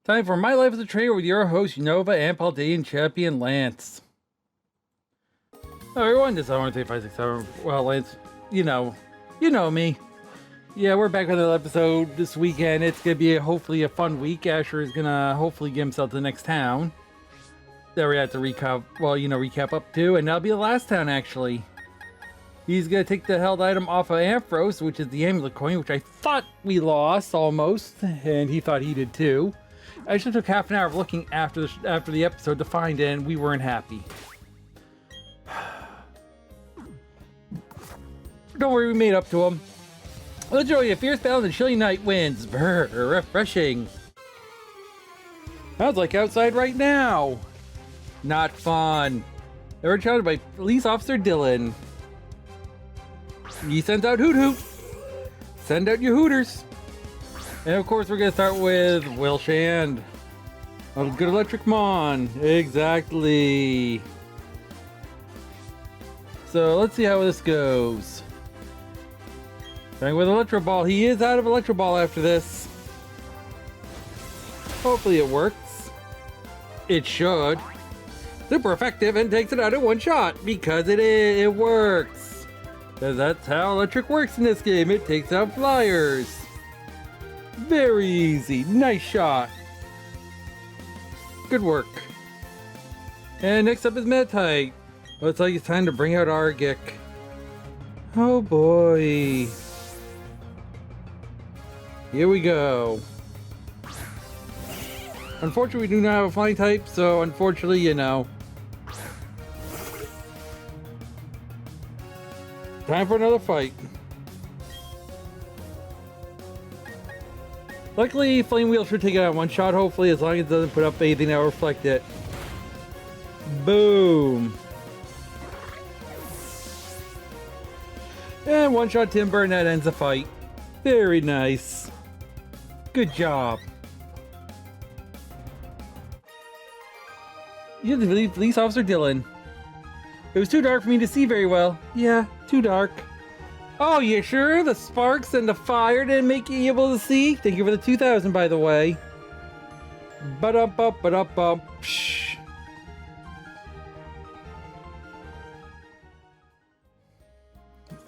Time for My Life as a Trainer with your host, Nova and Paldean Champion Lance. Hello everyone, this is 13567. Well, Lance, you know me. Yeah, we're back with another episode this weekend. It's gonna be hopefully a fun week. Asher is gonna hopefully get himself to the next town that we have to recap up to, and that'll be the last town actually. He's gonna take the held item off of Amphros, which is the amulet coin, which I thought we lost almost, and he thought he did too. I just took half an hour of looking after the episode to find it, and we weren't happy. Don't worry, we made up to him. Let's show you a fierce battle and chilly night winds. Brr, refreshing. Sounds like outside right now. Not fun. They were challenged by Police Officer Dylan. He sent out Hoot Hoot. Send out your Hooters. And of course, we're going to start with Will Shand. A good electric mon. Exactly. So let's see how this goes. Starting with Electro Ball. He is out of Electro Ball after this. Hopefully it works. It should. Super effective and takes it out in one shot because it works. Because that's how electric works in this game. It takes out flyers. Very easy. Nice shot. Good work. And next up is Meditite. Looks like it's time to bring out Argic. Oh boy. Here we go. Unfortunately, we do not have a flying type, so unfortunately, time for another fight. Luckily, Flame Wheel should take it out one shot, hopefully, as long as it doesn't put up anything that will reflect it. Boom. And one shot Timber, and that ends the fight. Very nice. Good job. You have to believe Police Officer Dylan. It was too dark for me to see very well. Yeah, too dark. Oh, you sure? The sparks and the fire didn't make you able to see? Thank you for the 2,000, by the way. Ba-dum-bum, ba-dum-bum. Psh.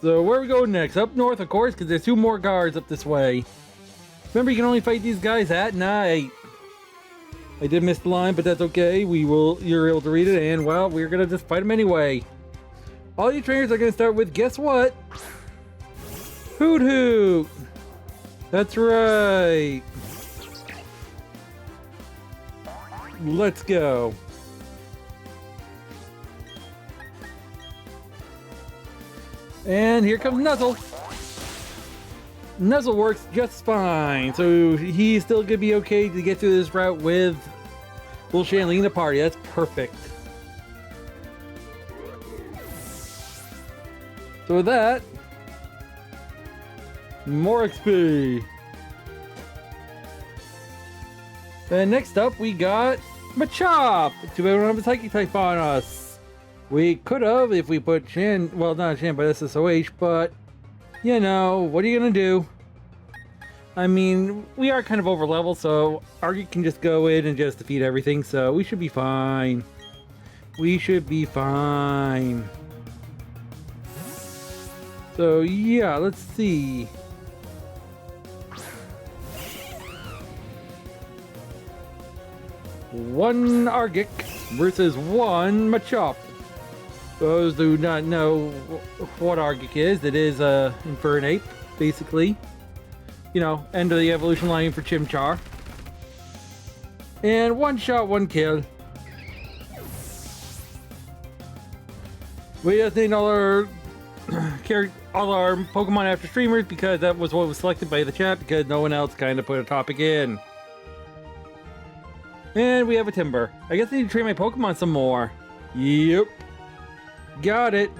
So where we go next? Up north, of course, because there's 2 more guards up this way. Remember, you can only fight these guys at night. I did miss the line, but that's okay. You're able to read it, and well, we're gonna just fight them anyway. All you trainers are gonna start with, guess what? Hoot Hoot! That's right! Let's go! And here comes Nuzzle! Nuzzle works just fine, so he's still gonna be okay to get through this route with Will Shand leading the party. That's perfect. So with that, more XP. And next up, we got Machop. Too bad we don't have a Psychic type on us. We could have if we put Shan, well, not Shan, but SSOH, but what are you gonna do? I mean, we are kind of over level, so Argy can just go in and just defeat everything, so we should be fine. We should be fine. So yeah, let's see. One Argic versus one Machop. Those who do not know what Argic is, it is Infernape, basically. End of the evolution line for Chimchar. And one shot, one kill. We just need all our Pokemon after streamers because that was what was selected by the chat because no one else kind of put a topic in. And we have a Timber. I guess I need to train my Pokemon some more. Yep. Got it.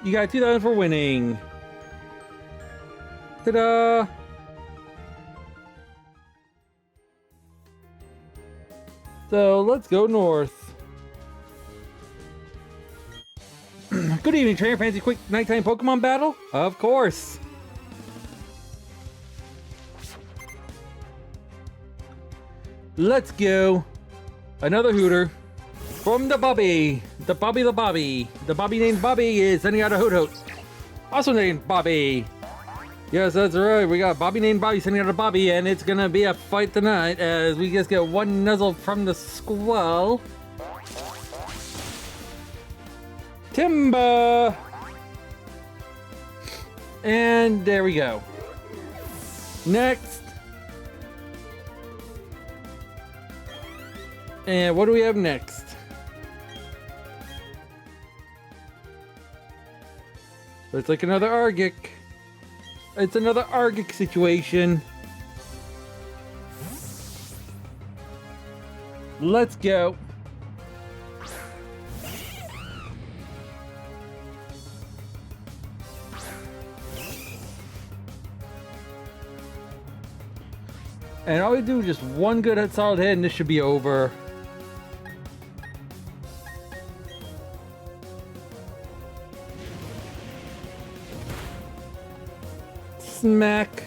You got 2,000 for winning. Ta-da! So let's go north. Good evening, trainer. Fancy quick nighttime Pokemon battle? Of course. Let's go. Another Hooter. From the Bobby. The Bobby. The Bobby named Bobby is sending out a Hoot Hoot. Also named Bobby. Yes, that's right. We got Bobby named Bobby sending out a Bobby, and it's gonna be a fight tonight as we just get one nuzzle from the squall. Timber! And there we go. Next. And what do we have next? It's like another Argic. It's another Argic situation. Let's go. And all we do is just one good solid hit and this should be over. Smack.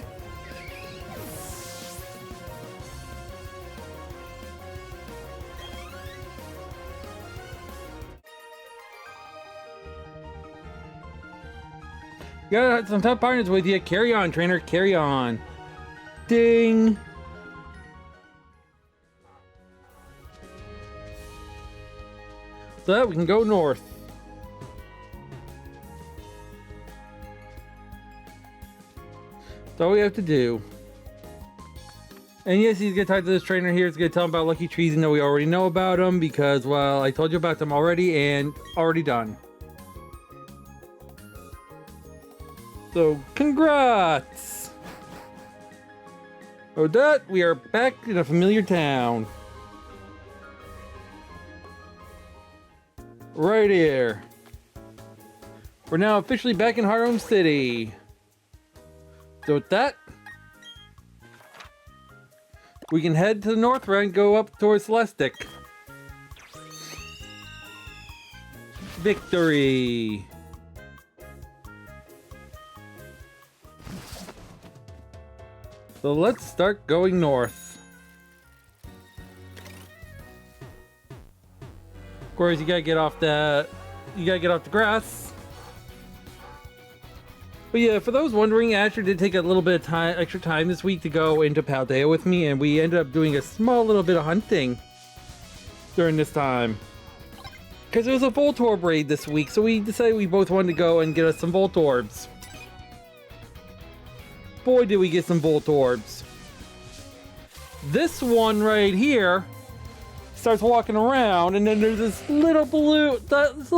Got some tough partners with you. Carry on, trainer. Carry on. Ding. So that we can go north. That's all we have to do. And yes, he's gonna talk to this trainer here. He's gonna tell him about lucky trees, and that we already know about them because, well, I told you about them already and already done. So, congrats! With that, we are back in a familiar town. Right here. We're now officially back in Home City. So with that, we can head to the north and go up towards Celestic. Victory! So let's start going north. Of course, you gotta get off the grass. But yeah, for those wondering, Asher did take a little bit of extra time this week to go into Paldea with me, and we ended up doing a small little bit of hunting during this time. Because it was a Voltorb raid this week, so we decided we both wanted to go and get us some Voltorbs. Boy, did we get some Voltorbs. This one right here starts walking around, and then there's this little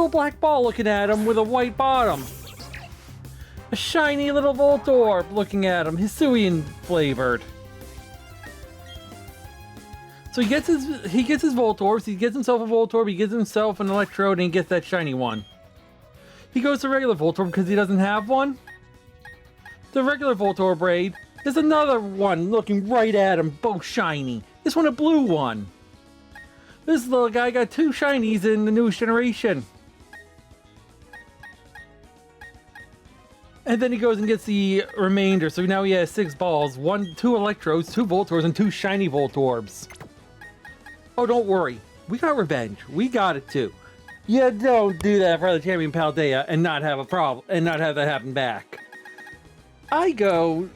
black ball looking at him with a white bottom. A shiny little Voltorb looking at him, Hisuian flavored. So he gets his Voltorbs, he gets himself a Voltorb, he gets himself an Electrode, and he gets that shiny one. He goes to regular Voltorb because he doesn't have one. The regular Voltorb raid, there's another one looking right at him, both shiny. This one a blue one. This little guy got two shinies in the newest generation. And then he goes and gets the remainder, so now he has 6 balls, 2 Electrodes, 2 Voltorbs, and 2 shiny Voltorbs. Oh, don't worry. We got revenge. We got it too. You don't do that for the champion Paldea and not have a problem, and not have that happen back. I go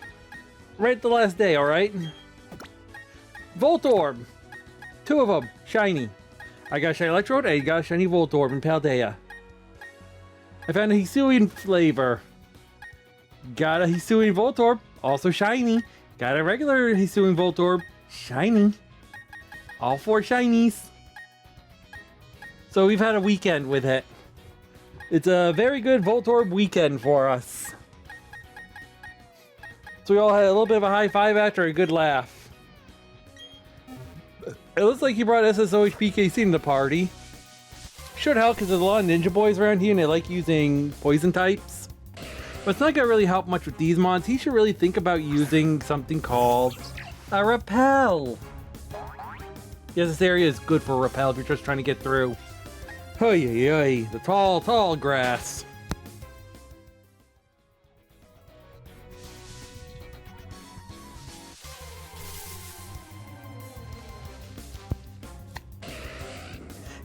right the last day, alright? Voltorb. 2 of them. Shiny. I got a shiny Electrode, and I got a shiny Voltorb in Paldea. I found a Hisuian flavor. Got a Hisuian Voltorb, also shiny. Got a regular Hisuian Voltorb, shiny. All 4 shinies. So we've had a weekend with it. It's a very good Voltorb weekend for us. So we all had a little bit of a high five after a good laugh. It looks like he brought SSOH PKC in the party. Should help because there's a lot of ninja boys around here and they like using poison types. But it's not going to really help much with these mons. He should really think about using something called a repel. Yes, this area is good for a repel if you're just trying to get through. Hey, hey, the tall grass.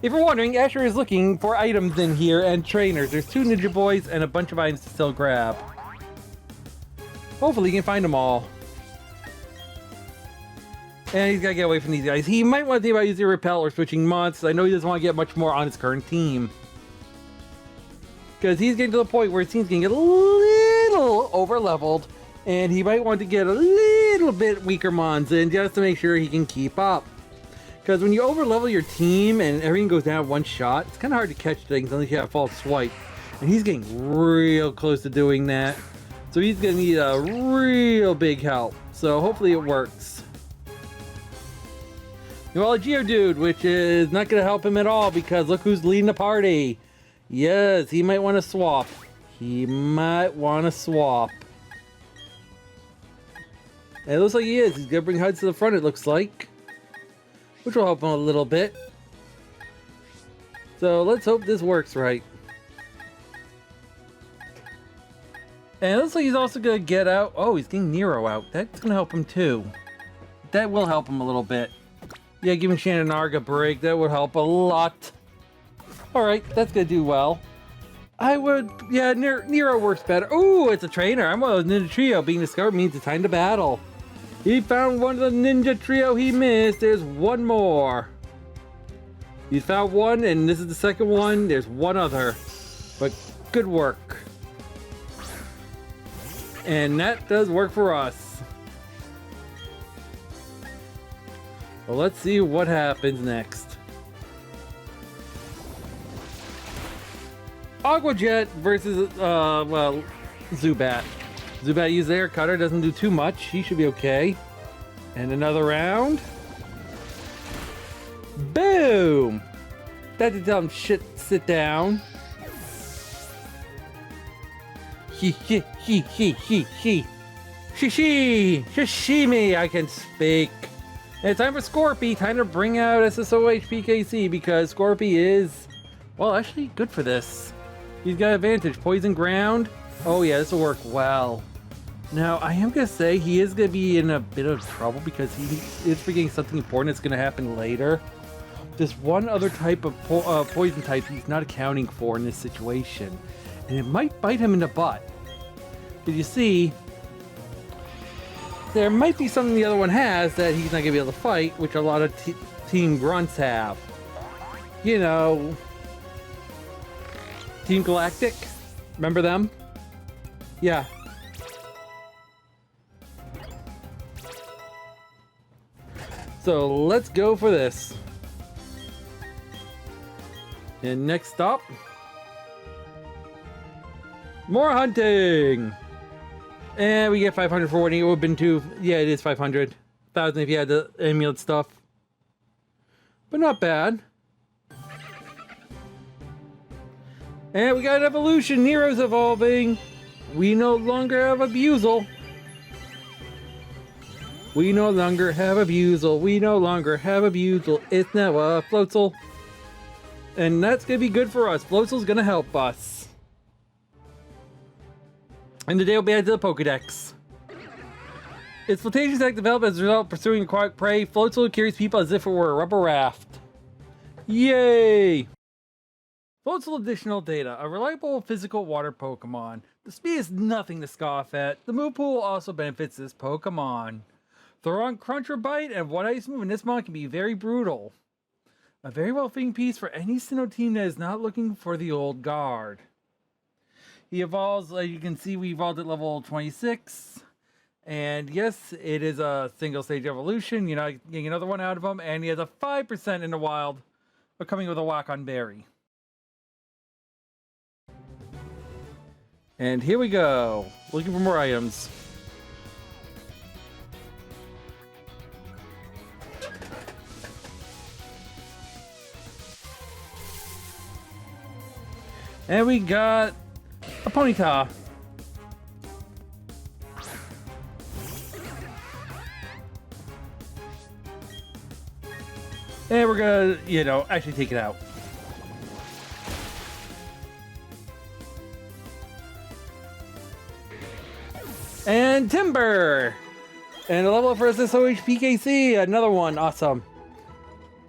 If you're wondering, Asher is looking for items in here and trainers. There's 2 Ninja Boys and a bunch of items to still grab. Hopefully, he can find them all. And he's got to get away from these guys. He might want to think about using Repel or switching months. I know he doesn't want to get much more on his current team. Because he's getting to the point where his team's getting a little over-leveled. And he might want to get a little bit weaker mons in just to make sure he can keep up. Because when you over-level your team and everything goes down one shot, it's kind of hard to catch things unless you have a false swipe. And he's getting real close to doing that. So he's going to need a real big help. So hopefully it works. Well, a Geodude, which is not going to help him at all because look who's leading the party. Yes, he might want to swap. He might want to swap. And it looks like he is. He's going to bring HUDs to the front, it looks like. Which will help him a little bit. So let's hope this works right. And it looks like he's also going to get out. Oh, he's getting Nero out. That's going to help him too. That will help him a little bit. Yeah, giving Shannon Arg a break. That would help a lot. Alright, that's going to do well. I would... Yeah, Nero works better. Ooh, it's a trainer. I'm one of those Ninja Trio. Being discovered means it's time to battle. He found one of the Ninja Trio he missed. There's one more. He's found one, and this is the second one. There's one other. But good work. And that does work for us. Well, let's see what happens next. Aqua Jet versus, well, Zubat. Zubat used the air cutter, doesn't do too much. He should be okay. And another round. Boom! That did tell him shit, sit down. Shishi! Shishimi, I can speak. And it's time for Scorpy. Time to bring out SSOH PKC because Scorpy is, well, actually good for this. He's got advantage. Poison ground. Oh yeah, this will work well. Now, I am going to say he is going to be in a bit of trouble because he is forgetting something important that's going to happen later. There's one other type of poison type he's not accounting for in this situation. And it might bite him in the butt. Because you see, there might be something the other one has that he's not going to be able to fight, which a lot of Team Grunts have. You know, Team Galactic? Remember them? Yeah. So let's go for this. And next stop, more hunting. And we get 500 for winning. It would have been two. Yeah, it is 500. 1,000 if you had the amulet stuff. But not bad. And we got an evolution. Nero's evolving. We no longer have Abusel. We no longer have Abusel. We no longer have Abusel. It's now Floatzel. And that's going to be good for us. Floatzel's going to help us. And today we'll be added to the Pokedex. Its flotation attack developed as a result of pursuing aquatic prey. Floatzel carries people as if it were a rubber raft. Yay! Floatzel additional data. A reliable physical water Pokemon. The speed is nothing to scoff at. The move pool also benefits this Pokemon. Throw on Crunch or Bite and one ice move in this mon can be very brutal. A very well-fitting piece for any Sinnoh team that is not looking for the old guard. He evolves, as you can see, we evolved at level 26. And yes, it is a single stage evolution. You're not getting another one out of him. And he has a 5% in the wild, but coming with a whack on berry. And here we go. Looking for more items. And we got a Ponyta. And we're gonna, you know, actually take it out. And Timber! And a level up for SSOH PKC, another one, awesome.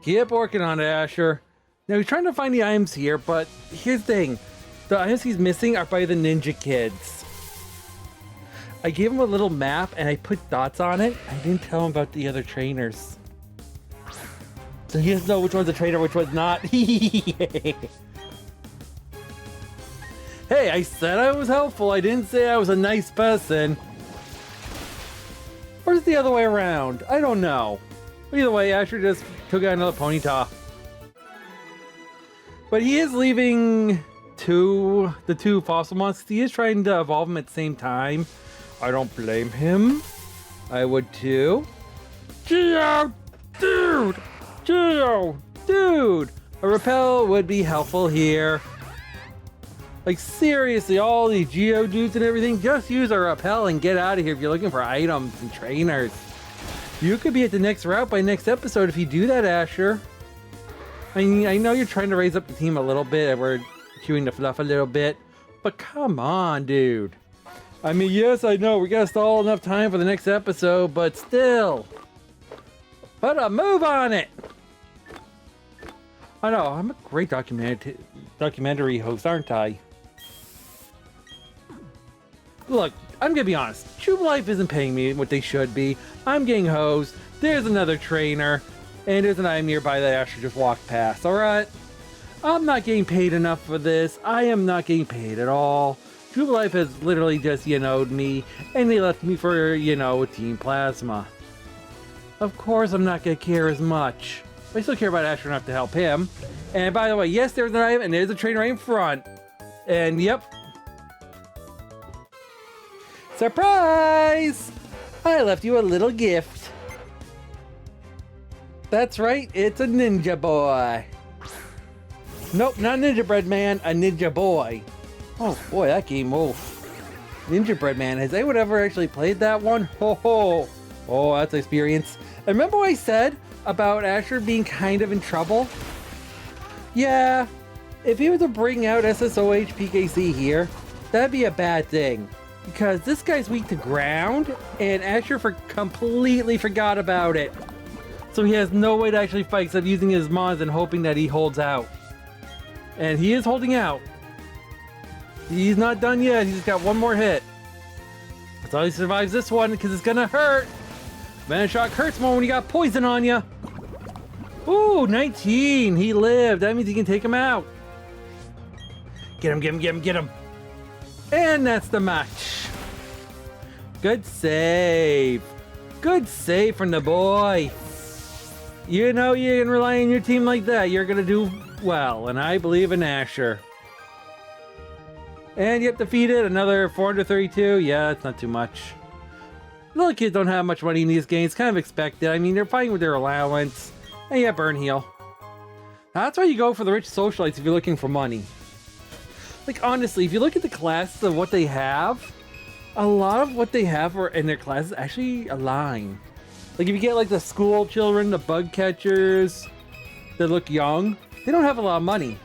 Keep working on it, Asher. Now he's trying to find the items here, but here's the thing. The items he's missing are by the ninja kids. I gave him a little map and I put dots on it. I didn't tell him about the other trainers. So he doesn't know which one's a trainer, which one's not. Hey, I said I was helpful. I didn't say I was a nice person. Or is it the other way around? I don't know. Either way, Asher just took out another ponyta. But he is leaving the two fossil monsters. He is trying to evolve them at the same time. I don't blame him. I would too. Geo, dude! Geo, dude! A repel would be helpful here. Like seriously, all these Geodudes and everything, just use a repel and get out of here if you're looking for items and trainers. You could be at the next route by next episode if you do that, Asher. I mean, I know you're trying to raise up the team a little bit and we're chewing the fluff a little bit, but come on, dude. I mean, yes, I know we gotta stall enough time for the next episode, but still. Put a move on it! I know, I'm a great documentary host, aren't I? Look, I'm gonna be honest. True Life isn't paying me what they should be. I'm getting hosed. There's another trainer. And there's an item nearby that Asher just walked past, alright? I'm not getting paid enough for this. I am not getting paid at all. True Life has literally just, you-know'd me. And they left me for, Team Plasma. Of course I'm not gonna care as much. I still care about Asher enough to help him. And by the way, yes, there's an item and there's a trainer right in front. And yep. Surprise! I left you a little gift. That's right, it's a ninja boy. Nope, not Ninja Bread Man, a ninja boy. Oh boy, that game, Ninja Bread Man, has anyone ever actually played that one? Oh, that's an experience. And remember what I said about Asher being kind of in trouble? Yeah, if he was to bring out SSOH PKC here, that'd be a bad thing. Because this guy's weak to ground, and Asher completely forgot about it. So he has no way to actually fight except using his mons and hoping that he holds out. And he is holding out. He's not done yet, he's got one more hit. That's how he survives this one, because it's gonna hurt. Venom Shock hurts more when you got poison on you. Ooh, 19, he lived. That means he can take him out. Get him, get him, get him, get him. And that's the match. Good save. Good save from the boy. You know you can rely on your team like that. You're going to do well. And I believe in Asher. And yep, defeated. Another 432. Yeah, it's not too much. Little kids don't have much money in these games. Kind of expected. I mean, they're fighting with their allowance. And yeah, burn heal. Now, that's why you go for the rich socialites if you're looking for money. Like, honestly, if you look at the classes of what they have, a lot of what they have in their classes actually align. Like, if you get, like, the school children, the bug catchers that look young, they don't have a lot of money.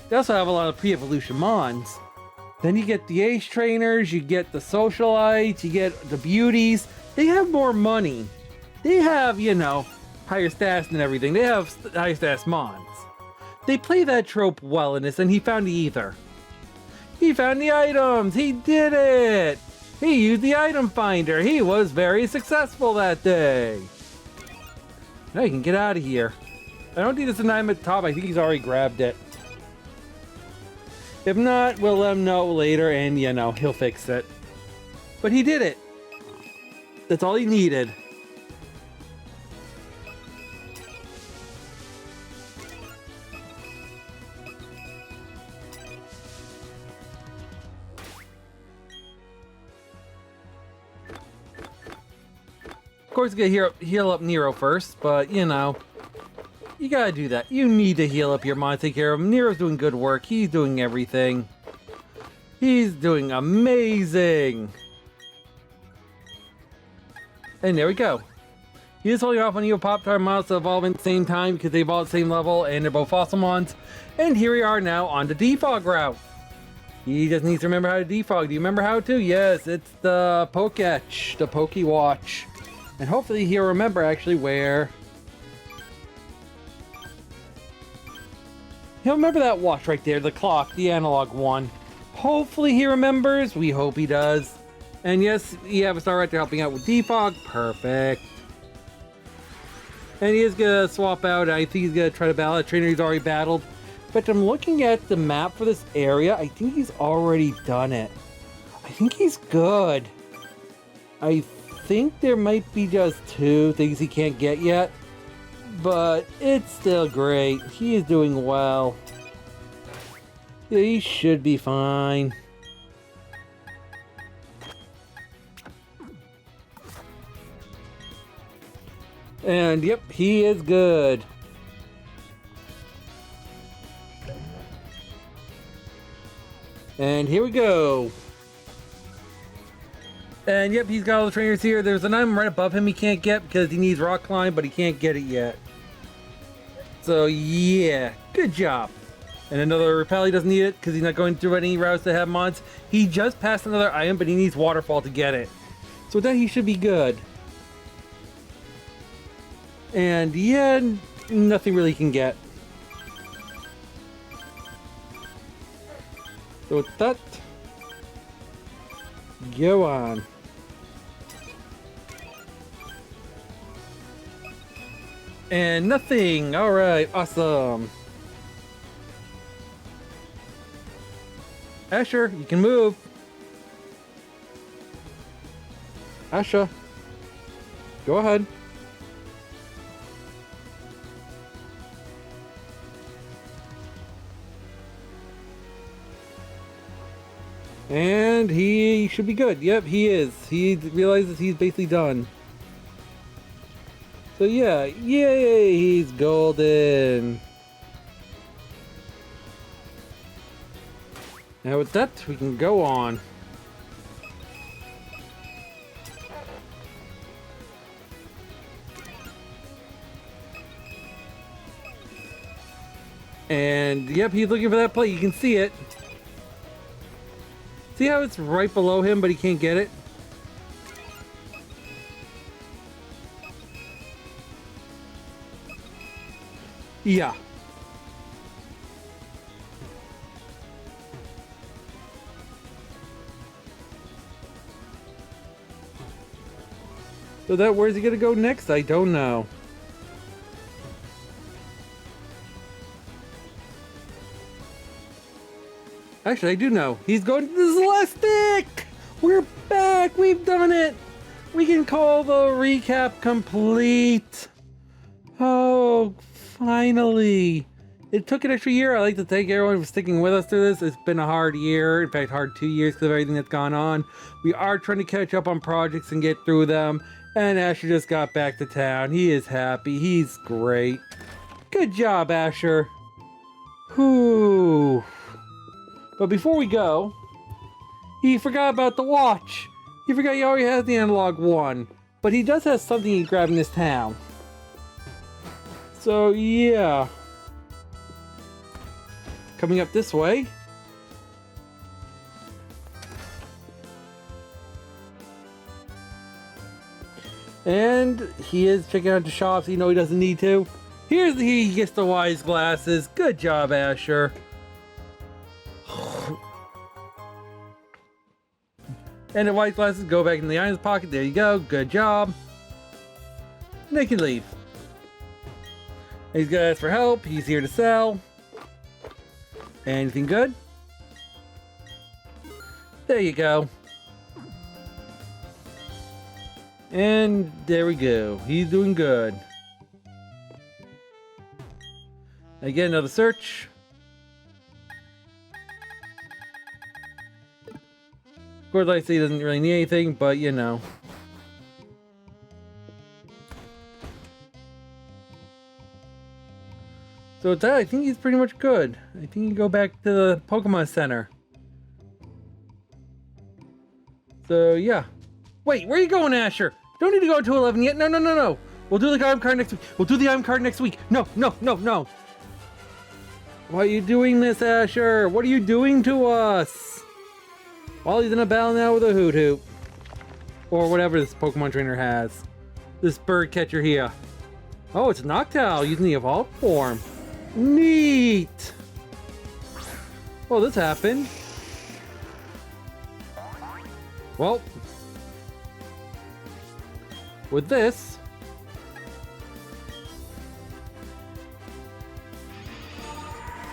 They also have a lot of pre-evolution mons. Then you get the ace trainers, you get the socialites, you get the beauties. They have more money. They have, higher stats and everything. They have higher stats mons. They play that trope well in this, and he found the ether. He found the items! He did it! He used the item finder! He was very successful that day! Now you can get out of here. I don't think there's an item at the top. I think he's already grabbed it. If not, we'll let him know later and, he'll fix it. But he did it! That's all he needed. Of course, you gotta heal up Nero first, but you gotta do that. You need to heal up your mon, take care of him. Nero's doing good work. He's doing everything. He's doing amazing. And there we go. He is holding off on Evo Pop-Tart Mouse to evolve at the same time because they evolve at the same level and they're both fossil mons. And here we are now on the defog route. He just needs to remember how to defog. Do you remember how to? Yes, it's the Poketch, the Pokewatch. And hopefully he'll remember actually where He'll remember that watch right there, the clock, the analog one. Hopefully he remembers. We hope he does. And yes, you have a star right there helping out with defog. Perfect. And he is gonna swap out. I think he's gonna try to battle a trainer he's already battled. But I'm looking at the map for this area. I think he's already done it. I think he's good. I think there might be just 2 things he can't get yet. But it's still great. He is doing well. Yeah, he should be fine. And yep, he is good. And here we go. And yep, he's got all the trainers here. There's an item right above him he can't get because he needs rock climb, but he can't get it yet. So yeah, good job. And another repel, he doesn't need it because he's not going through any routes that have mods. He just passed another item, but he needs waterfall to get it. So with that, he should be good. And yeah, nothing really can get. So with that, go on. And nothing. All right, awesome. Asher, you can move. Asha, go ahead. And he should be good. Yep, he is. He realizes he's basically done. So yeah, yay, he's golden. Now with that, we can go on. And yep, he's looking for that plate. You can see it. See how it's right below him, but he can't get it? Yeah. So that, where's he gonna go next? I don't know. Actually, I do know. He's going to the Celestic! We're back! We've done it! We can call the recap complete. Oh, finally. It took an extra year. I'd like to thank everyone for sticking with us through this. It's been a hard year. In fact, hard 2 years because of everything that's gone on. We are trying to catch up on projects and get through them. And Asher just got back to town. He is happy. He's great. Good job, Asher. Whew. But before we go, he forgot about the watch. He forgot he already has the analog one. But he does have something he can grab in this town. So, yeah. Coming up this way. And he is checking out the shops. You know he doesn't need to. He gets the wise glasses. Good job, Asher. And the white glasses go back in the iron's pocket. There you go. Good job. And they can leave. He's gonna ask for help. He's here to sell. Anything good? There you go. And there we go. He's doing good. Again, another search. Of course, like I say, he doesn't really need anything, but you know. So with that, I think he's pretty much good. I think you can go back to the Pokemon Center. So yeah. Wait, where are you going, Asher? Don't need to go to 11 yet. No, no, no, no. We'll do the item card next week. We'll do the item card next week. No, no, no, no. Why are you doing this, Asher? What are you doing to us? Well, he's in a battle now with a Hoot Hoot. Or whatever this Pokemon trainer has. This bird catcher here. Oh, it's Noctowl using the evolved form. Neat! Oh, this happened. Well, with this,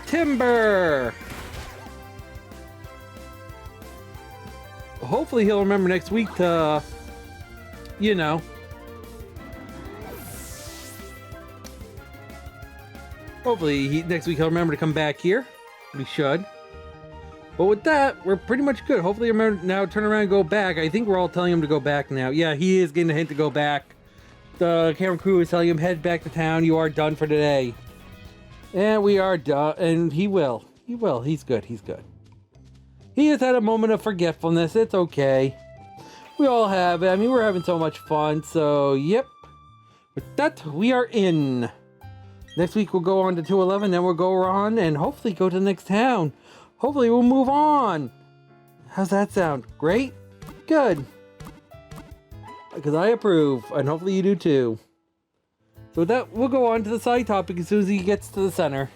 Timber! Hopefully he'll remember next week to, you know, hopefully next week he'll remember to come back here. We should. But with that, we're pretty much good. Hopefully he'll remember now turn around and go back. I think we're all telling him to go back now. Yeah, he is getting a hint to go back. The camera crew is telling him, head back to town. You are done for today. And we are done. And he will. He will. He's good. He's good. He has had a moment of forgetfulness. It's okay. We all have it. I mean, we're having so much fun. So, yep. With that, we are in. Next week, we'll go on to 211. Then we'll go on and hopefully go to the next town. Hopefully, we'll move on. How's that sound? Great? Good. Because I approve. And hopefully, you do too. So with that, we'll go on to the side topic as soon as he gets to the center.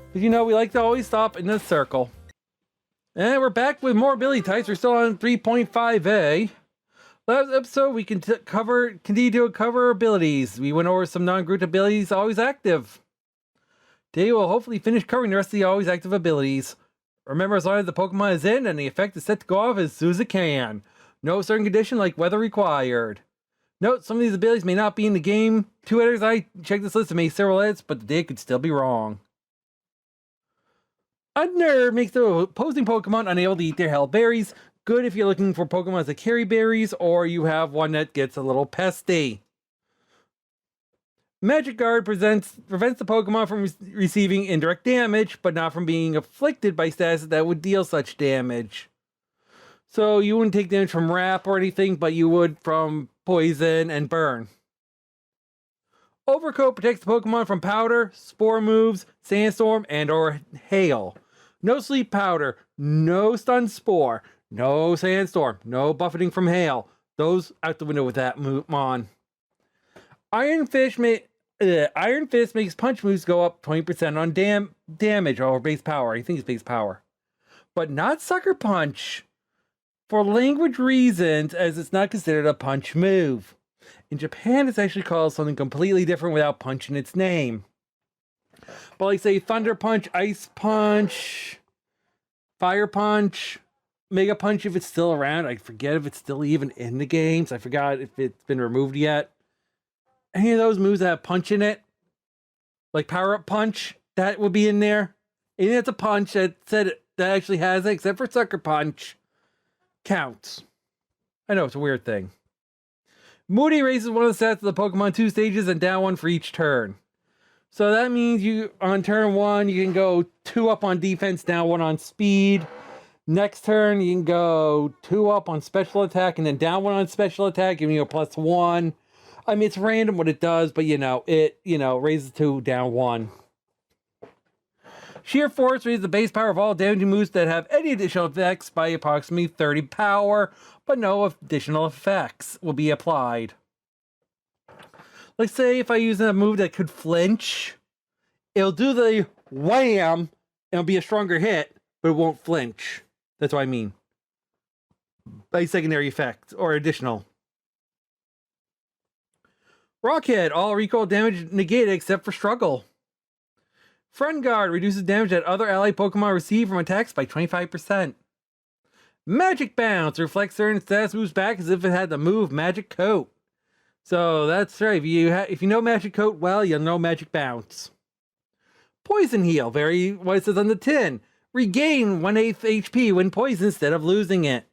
Because, you know, we like to always stop in this circle. And we're back with more ability types. We're still on 3.5A. Last episode, we continue to cover abilities. We went over some non-grouped abilities always active. Today, we'll hopefully finish covering the rest of the always active abilities. Remember, as long as the Pokemon is in and the effect is set to go off as soon as it can. No certain condition like weather required. Note, some of these abilities may not be in the game. 2 editors I checked this list and made several edits, but the data could still be wrong. A nerve makes the opposing Pokemon unable to eat their held berries. Good if you're looking for Pokemon that carry berries, or you have one that gets a little pesty. Magic Guard prevents the Pokemon from receiving indirect damage, but not from being afflicted by status that would deal such damage. So you wouldn't take damage from Wrap or anything, but you would from Poison and Burn. Overcoat protects the Pokemon from Powder, Spore moves, Sandstorm, and or Hail. No Sleep Powder, no Stun Spore, no Sandstorm, no buffeting from Hail. Those out the window with that move on. Iron Fist makes punch moves go up 20% on damage or base power. I think it's base power. But not Sucker Punch. For language reasons, as it's not considered a punch move. In Japan, it's actually called something completely different without punch in its name. But like, say, Thunder Punch, Ice Punch, Fire Punch, Mega Punch if it's still around. I forget if it's still even in the games. I forgot if it's been removed yet. Any of those moves that have punch in it, like Power Up Punch, that would be in there. And it's a punch that said that actually has it, except for Sucker Punch. Counts. I know, it's a weird thing. Moody raises one of the stats of the Pokemon 2 stages and down 1 for each turn. So that means you, on turn 1, you can go 2 up on defense, down 1 on speed. Next turn, you can go 2 up on special attack and then down 1 on special attack, giving you a +1. I mean, it's random what it does, but it raises 2, down 1. Sheer Force raises the base power of all damaging moves that have any additional effects by approximately 30 power, but no additional effects will be applied. Like, say, if I use a move that could flinch, it'll do the wham, and it'll be a stronger hit, but it won't flinch. That's what I mean. By secondary effect, or additional. Rockhead, all recoil damage negated except for Struggle. Friend Guard reduces damage that other allied Pokemon receive from attacks by 25%. Magic Bounce reflects certain status moves back as if it had the move Magic Coat. So that's right. If you know Magic Coat well, you'll know Magic Bounce. Poison Heal, very what it says on the tin. Regain 1/8 HP when poisoned instead of losing it.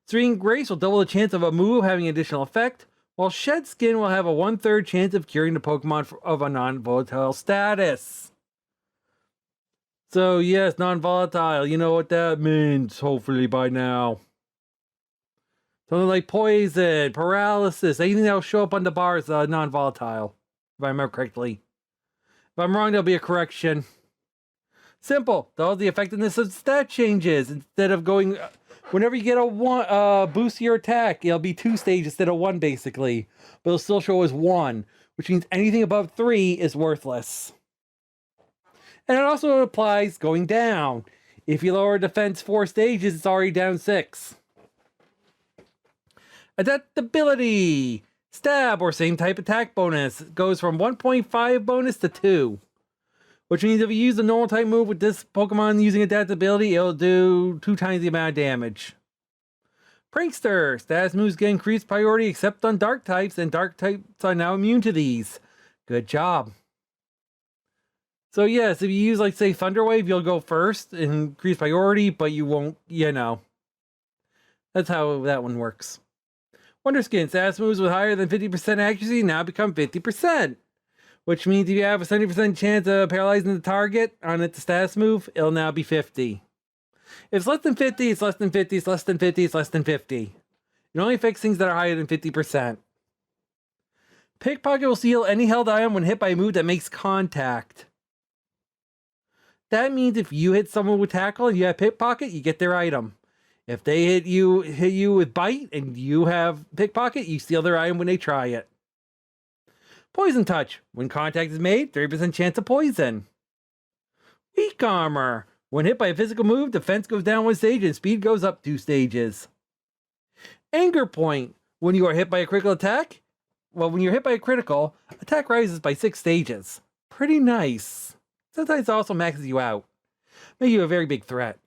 Serene Grace will double the chance of a move having additional effect, while Shed Skin will have a 1/3 chance of curing the Pokemon of a non-volatile status. So yes, non-volatile, you know what that means, hopefully by now. Something like poison, paralysis, anything that will show up on the bar is non-volatile, if I remember correctly. If I'm wrong, there'll be a correction. Simple, though the effectiveness of stat changes. Instead of going, whenever you get a boost to your attack, it'll be 2 stages instead of 1 basically. But it'll still show as 1, which means anything above 3 is worthless. And it also applies going down. If you lower defense 4 stages, it's already down 6. Adaptability. Stab or same type attack bonus goes from 1.5 bonus to 2. Which means if you use a normal type move with this Pokemon using adaptability, it'll do 2 times the amount of damage. Prankster. Status moves get increased priority except on dark types, and dark types are now immune to these. Good job. So yes, if you use, like, say, Thunder Wave, you'll go first and increase priority, but you won't, you know. That's how that one works. Wonderskin. Status moves with higher than 50% accuracy now become 50%. Which means if you have a 70% chance of paralyzing the target on its status move, it'll now be 50. If it's less than 50, it's less than 50, it's less than 50, it's less than 50. It only affects things that are higher than 50%. Pickpocket will steal any held item when hit by a move that makes contact. That means if you hit someone with tackle and you have pickpocket, you get their item. If they hit you with bite and you have pickpocket, you steal their item when they try it. Poison touch. When contact is made, 30% chance of poison. Weak armor. When hit by a physical move, defense goes down 1 stage and speed goes up 2 stages. Anger point. When you are hit by a critical attack, when you're hit by a critical, attack rises by 6 stages. Pretty nice. Sometimes it also maxes you out. Make you a very big threat.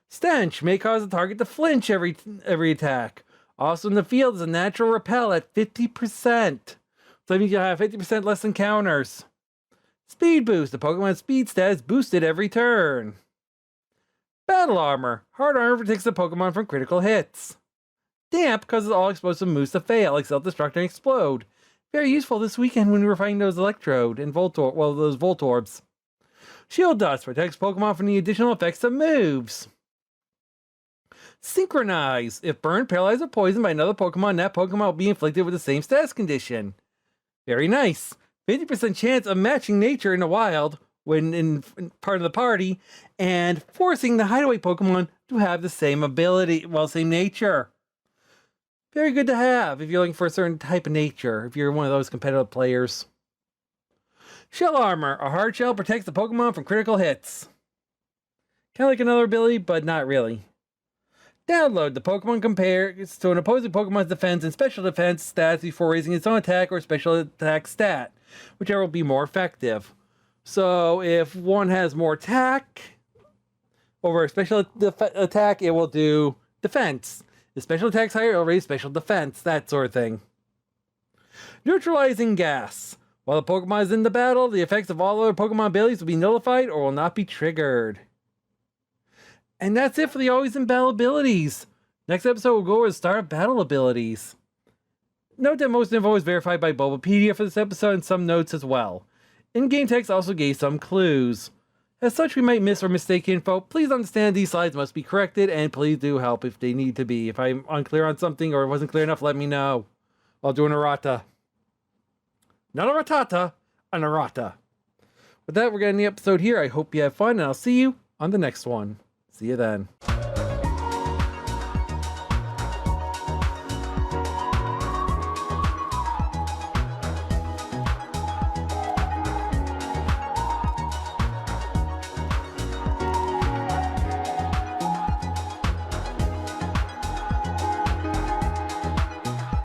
Stench may cause the target to flinch every attack. Also in the field is a natural repel at 50%. So that means you'll have 50% less encounters. Speed boost. The Pokemon's speed stat is boosted every turn. Battle armor. Hard armor protects the Pokemon from critical hits. Damp causes all explosive moves to fail, like self-destruct and explode. Very useful this weekend when we were fighting those Electrode and those Voltorbs. Shield Dust protects Pokemon from the additional effects of moves. Synchronize. If burned, paralyzed, or poisoned by another Pokemon, that Pokemon will be inflicted with the same status condition. Very nice. 50% chance of matching nature in the wild when in part of the party, and forcing the hideaway Pokemon to have the same ability, same nature. Very good to have if you're looking for a certain type of nature, if you're one of those competitive players. Shell Armor. A hard shell protects the Pokemon from critical hits. Kind of like another ability, but not really. Download. The Pokemon compares to an opposing Pokemon's defense and special defense stats before raising its own attack or special attack stat, whichever will be more effective. So if one has more attack over a special attack, it will do defense. If special attack's higher, it'll raise special defense, that sort of thing. Neutralizing gas. While the Pokemon is in the battle, the effects of all other Pokemon abilities will be nullified or will not be triggered. And that's it for the Always in Battle abilities. Next episode we'll go over the start of battle abilities. Note that most info is verified by Bulbapedia for this episode and some notes as well. In-game text also gave some clues. As such, we might miss or mistake info. Please understand these slides must be corrected, and please do help if they need to be. If I'm unclear on something or it wasn't clear enough, let me know. I'll do an errata. Not a ratata, an errata. With that, we're getting the episode here. I hope you have fun, and I'll see you on the next one. See you then.